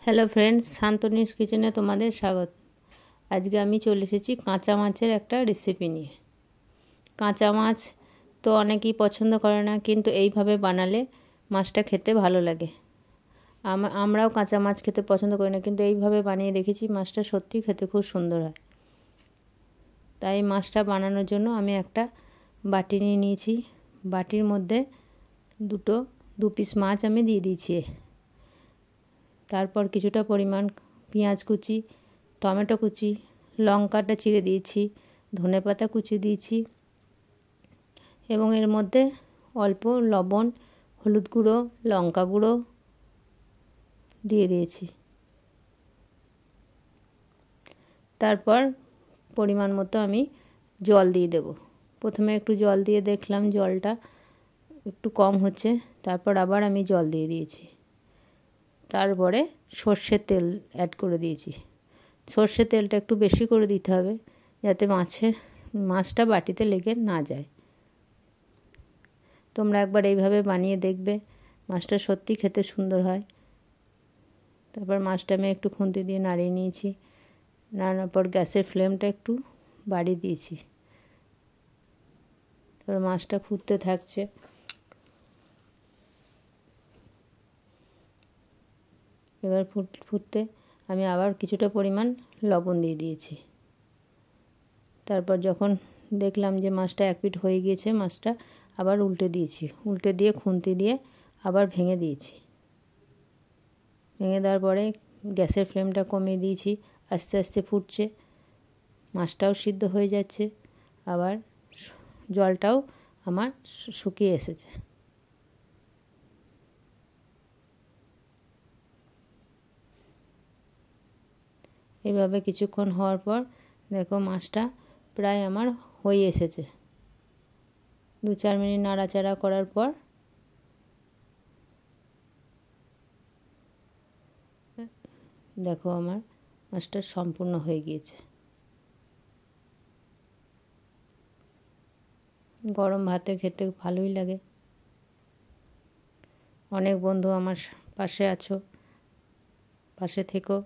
Hello friends, শান্তনিস কিচেনে তোমাদের স্বাগত। আজকে আমি চলে এসেছি কাঁচা মাছের একটা রেসিপি নিয়ে। কাঁচা মাছ তো অনেকেই পছন্দ করে না, কিন্তু এইভাবে বানালে মাছটা খেতে ভালো লাগে। আমরাও কাঁচা মাছ খেতে পছন্দ করি না, কিন্তু এইভাবে বানিয়ে দেখেছি, মাছটা সত্যি খেতে খুব সুন্দর হয়। তাই মাছটা বানানোর জন্য আমি একটা বাটি নিয়ে নিয়েছি। বাটির মধ্যে দু পিস মাছ আমি দিয়ে দিয়েছি। তারপর কিছুটা পরিমাণ পেঁয়াজ কুচি, টমেটো কুচি, লঙ্কাটা চিড়ে দিয়েছি, ধনেপাতা কুচি দিয়েছি এবং এর মধ্যে অল্প লবণ, হলুদ গুঁড়ো, লঙ্কা গুঁড়ো দিয়ে দিয়েছি। তারপর পরিমাণ মতো আমি জল দিয়ে দেব। প্রথমে একটু জল দিয়ে দেখলাম জলটা একটু কম হচ্ছে, তারপর আবার আমি জল দিয়ে দিয়েছি। তারপরে সর্ষের তেল অ্যাড করে দিয়েছি। সর্ষের তেলটা একটু বেশি করে দিতে হবে, যাতে মাছটা বাটিতে লেগে না যায়। তোমরা একবার এইভাবে বানিয়ে দেখবে, মাছটা সত্যি খেতে সুন্দর হয়। তারপর মাছটা আমি একটু খুন্তি দিয়ে নাড়িয়ে নিয়েছি। নাড়ানোর পর গ্যাসের ফ্লেমটা একটু বাড়িয়ে দিয়েছি। তারপর মাছটা ফুটতে থাকছে। এবার ফুটতে আমি আবার কিছুটা পরিমাণ লবণ দিয়ে দিয়েছি। তারপর যখন দেখলাম যে মাছটা এক পিঠ হয়ে গিয়েছে, মাছটা আবার উল্টে দিয়েছি। উল্টে দিয়ে খুন্তি দিয়ে আবার ভেঙে দিয়েছি। ভেঙে দেওয়ার পরে গ্যাসের ফ্লেমটা কমিয়ে দিয়েছি। আস্তে আস্তে ফুটছে, মাছটাও সিদ্ধ হয়ে যাচ্ছে, আবার জলটাও আমার শুকিয়ে এসেছে। এইভাবে কিছুক্ষণ হওয়ার পর দেখো মাছটা প্রায় আমার হয়ে এসেছে। 2-4 মিনিট নাড়াচাড়া করার পর দেখো আমার মাছটা সম্পূর্ণ হয়ে গিয়েছে। গরম ভাতে খেতে ভালোই লাগে। অনেক বন্ধু আমার পাশে আছো, পাশে থেকো।